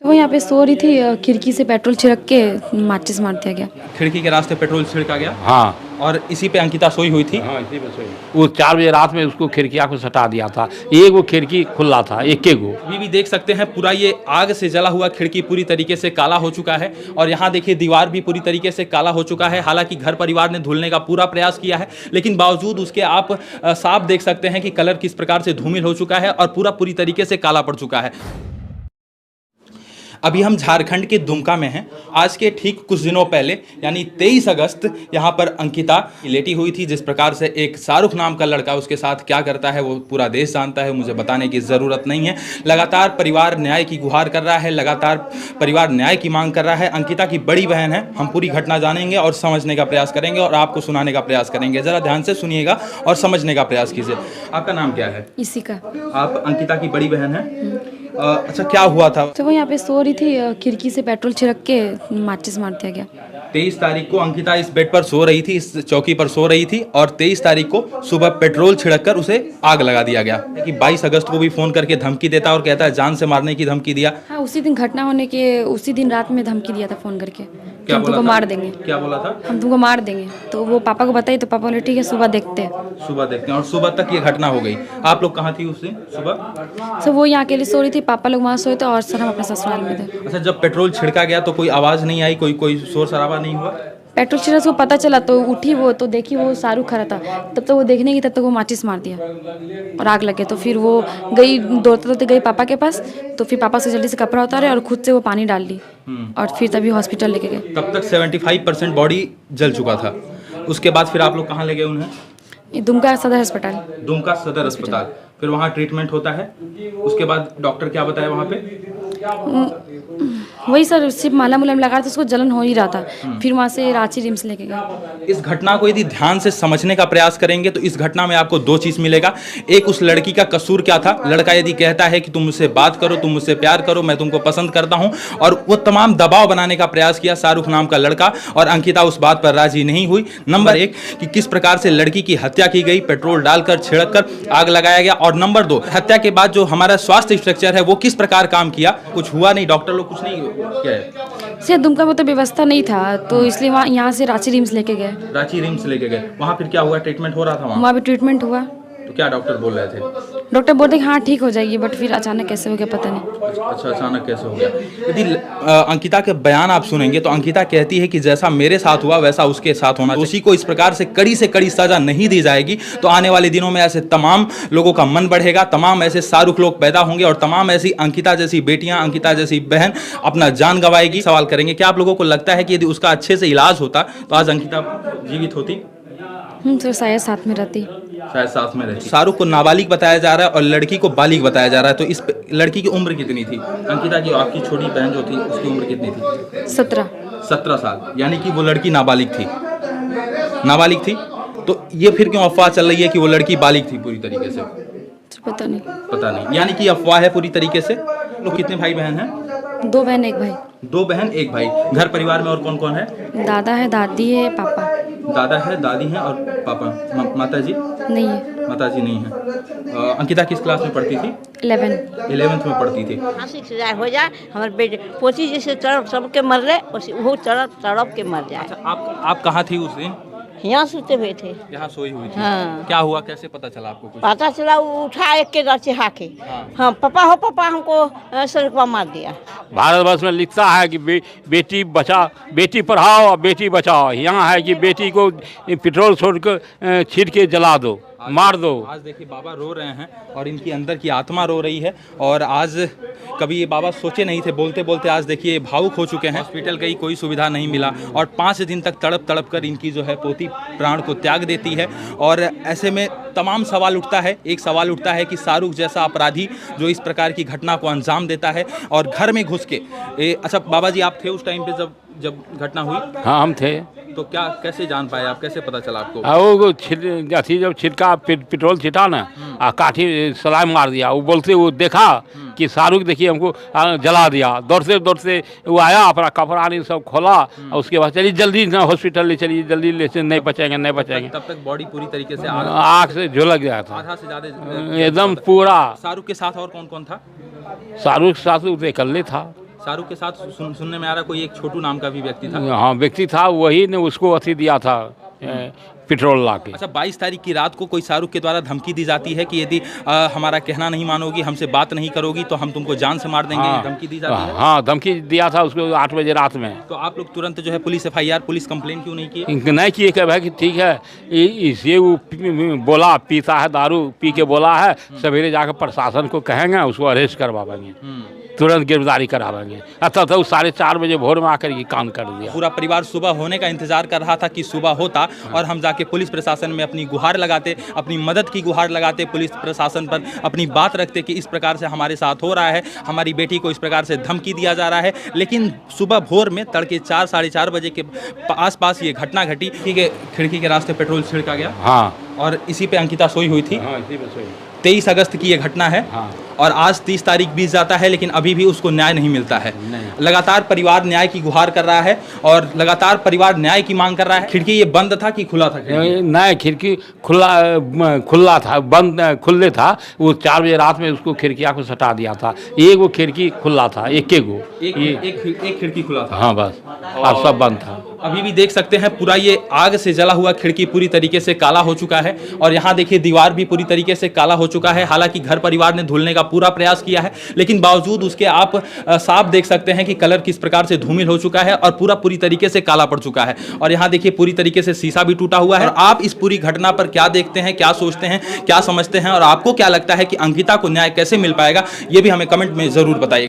तो वो यहाँ पे सो रही थी, खिड़की से पेट्रोल छिड़क के माचिस मार दिया गया। खिड़की के रास्ते पेट्रोल छिड़का गया हाँ और इसी पे अंकिता सोई हुई थी। हाँ, इसी बस वो 4 बजे रात में उसको खिड़कियाँ को सटा दिया था। एक वो खिड़की खुला था, एक गो। अभी भी देख सकते हैं पूरा ये आग से जला हुआ खिड़की पूरी तरीके से काला हो चुका है और यहाँ देखिए दीवार भी पूरी तरीके से काला हो चुका है। हालांकि घर परिवार ने धुलने का पूरा प्रयास किया है, लेकिन बावजूद उसके आप साफ देख सकते हैं कि कलर किस प्रकार से धूमिल हो चुका है और पूरी तरीके से काला पड़ चुका है। अभी हम झारखंड के दुमका में हैं। आज के ठीक कुछ दिनों पहले यानी 23 अगस्त यहाँ पर अंकिता लेटी हुई थी। जिस प्रकार से एक शाहरुख नाम का लड़का उसके साथ क्या करता है वो पूरा देश जानता है, मुझे बताने की ज़रूरत नहीं है। लगातार परिवार न्याय की गुहार कर रहा है, लगातार परिवार न्याय की मांग कर रहा है। अंकिता की बड़ी बहन है। हम पूरी घटना जानेंगे और समझने का प्रयास करेंगे और आपको सुनाने का प्रयास करेंगे। ज़रा ध्यान से सुनिएगा और समझने का प्रयास कीजिए। आपका नाम क्या है? इसी का। आप अंकिता की बड़ी बहन है। अच्छा, क्या हुआ था? तो वो यहाँ पे सो रही थी, खिड़की से पेट्रोल छिड़क के माचिस मार दिया गया। 23 तारीख को अंकिता इस बेड पर सो रही थी, इस चौकी पर सो रही थी और 23 तारीख को सुबह पेट्रोल छिड़ककर उसे आग लगा दिया गया। कि 22 अगस्त को भी फोन करके धमकी देता और कहता है जान से मारने की धमकी दिया। हाँ, उसी दिन घटना होने के उसी दिन रात में धमकी दिया था फोन करके। क्या हम बोला तुमको था? मार देंगे, क्या बोला था? हम तुमको मार देंगे। तो वो पापा को बताई तो पापा बोले ठीक है सुबह देखते हैं। सुबह देखते हैं और सुबह तक ये घटना हो गई। आप लोग कहाँ थी उस दिन सुबह? तो वो यहाँ अकेले सो रही थी, पापा लोग वहाँ सोए थे और सर हम अपने ससुराल में थे। अच्छा, जब पेट्रोल छिड़का गया तो कोई आवाज़ नहीं आई, कोई शोर शराबा नहीं हुआ? पेट्रोल छिड़क को पता चला तो उठी वो, तो देखी वो शाहरुख खड़ा था। तब तक वो देखने की, तब तक वो माचिस मार दिया और आग लगे। तो फिर वो गई, दौड़ते दौड़ते गई पापा के पास। तो फिर पापा से जल्दी से कपड़ा उतारे और खुद से वो पानी डाल ली और फिर तभी हॉस्पिटल लेके गए। तब तक 75% बॉडी जल चुका था। उसके बाद फिर आप लोग कहाँ ले गए उन्हें? ये दुमका सदर अस्पताल। दुमका सदर अस्पताल। फिर वहाँ ट्रीटमेंट होता है। उसके बाद डॉक्टर क्या बताया वहाँ पे? वही सर, सिर्फ माला मुलायम लगा था, उसको जलन हो ही रहा था। फिर वहाँ से रांची रिम्स लेके गए। इस घटना को यदि ध्यान से समझने का प्रयास करेंगे तो इस घटना में आपको दो चीज़ मिलेगा। एक, उस लड़की का कसूर क्या था। लड़का यदि कहता है कि तुम मुझसे बात करो, तुम मुझसे प्यार करो, मैं तुमको पसंद करता हूं, और वो तमाम दबाव बनाने का प्रयास किया शाहरुख नाम का लड़का, और अंकिता उस बात पर राजी नहीं हुई। नंबर एक कि किस प्रकार से लड़की की हत्या की गई, पेट्रोल डालकर छिड़क कर आग लगाया गया। और नंबर दो, हत्या के बाद जो हमारा स्वास्थ्य स्ट्रक्चर है वो किस प्रकार काम किया। कुछ हुआ नहीं, डॉक्टर लोग कुछ नहीं किया है। सर दुमका में तो व्यवस्था नहीं था, तो इसलिए वहाँ यहाँ से रांची रिम्स लेके गए। रांची रिम्स लेके गए। वहाँ फिर क्या हुआ? ट्रीटमेंट हो रहा था वहाँ भी ट्रीटमेंट हुआ। तो क्या डॉक्टर बोल रहे थे? डॉक्टर बोलते हाँ ठीक हो जाएगी, बट फिर अचानक कैसे हो गया पता नहीं। अच्छा, अचानक कैसे हो गया? यदि अंकिता के बयान आप सुनेंगे तो अंकिता कहती है कि जैसा मेरे साथ हुआ वैसा उसके साथ होना चाहिए। उसी को इस प्रकार से कड़ी सजा नहीं दी जाएगी तो आने वाले दिनों में ऐसे तमाम लोगों का मन बढ़ेगा, तमाम ऐसे शाहरुख लोग पैदा होंगे और तमाम ऐसी अंकिता जैसी बेटियां, अंकिता जैसी बहन अपना जान गंवाएगी। सवाल करेंगे क्या आप लोगों को लगता है कि यदि उसका अच्छे से इलाज होता तो आज अंकिता जीवित होती? तो शायद साथ में रहती। शायद साथ में रहती। शाहरुख को नाबालिग बताया जा रहा है और लड़की को बालिग बताया जा रहा है। तो इस लड़की की उम्र कितनी थी? अंकिता की, आपकी छोटी बहन जो थी उसकी उम्र कितनी थी? 17 साल। यानी कि वो लड़की नाबालिग थी। नाबालिग थी तो ये फिर क्यों अफवाह चल रही है कि वो लड़की बालिग थी पूरी तरीके से? पता नहीं। पता नहीं, यानी कि अफवाह है पूरी तरीके से। लोग कितने भाई बहन हैं? 2 बहन 1 भाई। 2 बहन 1 भाई। घर परिवार में और कौन कौन है? दादा है, दादी है, पापा। दादा है, दादी है और पापा। माता जी नहीं है। माता जी नहीं है। अंकिता किस क्लास में पढ़ती थी? 11th में पढ़ती थी। हो जाए हमारे बेटे पोती जैसे तड़प सबके मर रहे, वो तड़प के मर जाए। अच्छा, आप कहाँ थी उस दिन? यहाँ सोते हुए थे। यहाँ सोई हुई थी। हाँ। क्या हुआ, कैसे पता चला आपको कुछ? पता चला वो उठा एक के रचे हाके। हाँ। हाँ, पापा हमको सड़कवा मार दिया। भारतवर्ष में लिखता है कि बेटी बचा, बेटी पढ़ाओ और बेटी बचाओ। यहाँ है कि बेटी को पेट्रोल छोड़कर छीट के जला दो, मार दो। आज देखिए बाबा रो रहे हैं और इनकी अंदर की आत्मा रो रही है। और आज कभी ये बाबा सोचे नहीं थे, बोलते बोलते आज देखिए भावुक हो चुके हैं। हॉस्पिटल गई, कोई सुविधा नहीं मिला और 5 दिन तक तड़प कर इनकी जो है पोती प्राण को त्याग देती है। और ऐसे में तमाम सवाल उठता है। एक सवाल उठता है कि शाहरुख जैसा अपराधी जो इस प्रकार की घटना को अंजाम देता है और घर में घुस के अच्छा बाबा जी, आप थे उस टाइम पे जब घटना हुई? हाँ, हम थे। तो क्या कैसे जान पाए आप, कैसे पता चला आपको? वो अथी जब छिड़का, पेट्रोल छिटा ना, काठी सलाइ मार दिया। वो बोलते, वो देखा कि शाहरुख देखिए हमको जला दिया। दौड़ते दौड़ते वो आया, अपना कपड़ा नहीं सब खोला और उसके बाद चलिए जल्दी ना हॉस्पिटल ले चलिए, जल्दी ले, नहीं बचेंगे। तब तक बॉडी पूरी तरीके से आग से झुलक गया था, आधा से ज्यादा एकदम पूरा। शाहरुख के साथ और कौन कौन था? शाहरुख साथ अकेले था। शाहरुख के साथ सुनने में आ रहा कोई एक छोटू नाम का भी व्यक्ति था। हाँ व्यक्ति था, वही ने उसको अथी दिया था पेट्रोल ला के। अच्छा, 22 तारीख की रात को कोई शाहरुख के द्वारा धमकी दी जाती है कि यदि हमारा कहना नहीं मानोगी, हमसे बात नहीं करोगी तो हम तुमको जान से मार देंगे। हाँ, ये धमकी दी जाती है। हाँ धमकी दिया था उसको 8 बजे रात में। तो आप लोग तुरंत जो है पुलिस FIR, पुलिस कंप्लेन क्यों नहीं किए? नहीं किए कि भाई कि ठीक है, इसे वो बोला पीता है, दारू पी के बोला है, सवेरे जाकर प्रशासन को कहेंगे, उसको अरेस्ट करवाएंगे, तुरंत गिरफ्तारी करावेंगे। अतः तो 4:30 बजे भोर में आकर ये कांड कर दिया। पूरा परिवार सुबह होने का इंतजार कर रहा था कि सुबह होता और हम जाके पुलिस प्रशासन में अपनी गुहार लगाते, अपनी मदद की गुहार लगाते, पुलिस प्रशासन पर अपनी बात रखते कि इस प्रकार से हमारे साथ हो रहा है, हमारी बेटी को इस प्रकार से धमकी दिया जा रहा है। लेकिन सुबह भोर में तड़के 4 साढ़े 4 बजे के आसपास ये घटना घटी कि खिड़की के रास्ते पेट्रोल छिड़का गया। हाँ, और इसी पे अंकिता सोई हुई थी। हाँ, इसी में सोई। 23 अगस्त की ये घटना है। हाँ। और आज 30 तारीख बीत जाता है, लेकिन अभी भी उसको न्याय नहीं मिलता है। लगातार परिवार न्याय की गुहार कर रहा है और लगातार परिवार न्याय की मांग कर रहा है। खिड़की ये बंद था कि खुला था? नहीं, खिड़की खुला था, बंद खुले था। वो 4 बजे रात में उसको खिड़कियाँ को सटा दिया था। एक वो खिड़की खुला था, एक खिड़की खुला था। हाँ बस, और सब बंद था। अभी भी देख सकते हैं पूरा ये आग से जला हुआ खिड़की पूरी तरीके से काला हो चुका है और यहाँ देखिए दीवार भी पूरी तरीके से काला हो चुका है। हालांकि घर परिवार ने धुलने का पूरा प्रयास किया है, लेकिन बावजूद उसके आप साफ देख सकते हैं कि कलर किस प्रकार से धूमिल हो चुका है और पूरी तरीके से काला पड़ चुका है। और यहाँ देखिए पूरी तरीके से शीशा भी टूटा हुआ है। और आप इस पूरी घटना पर क्या देखते हैं, क्या सोचते हैं, क्या समझते हैं और आपको क्या लगता है कि अंकिता को न्याय कैसे मिल पाएगा, ये भी हमें कमेंट में जरूर बताइए।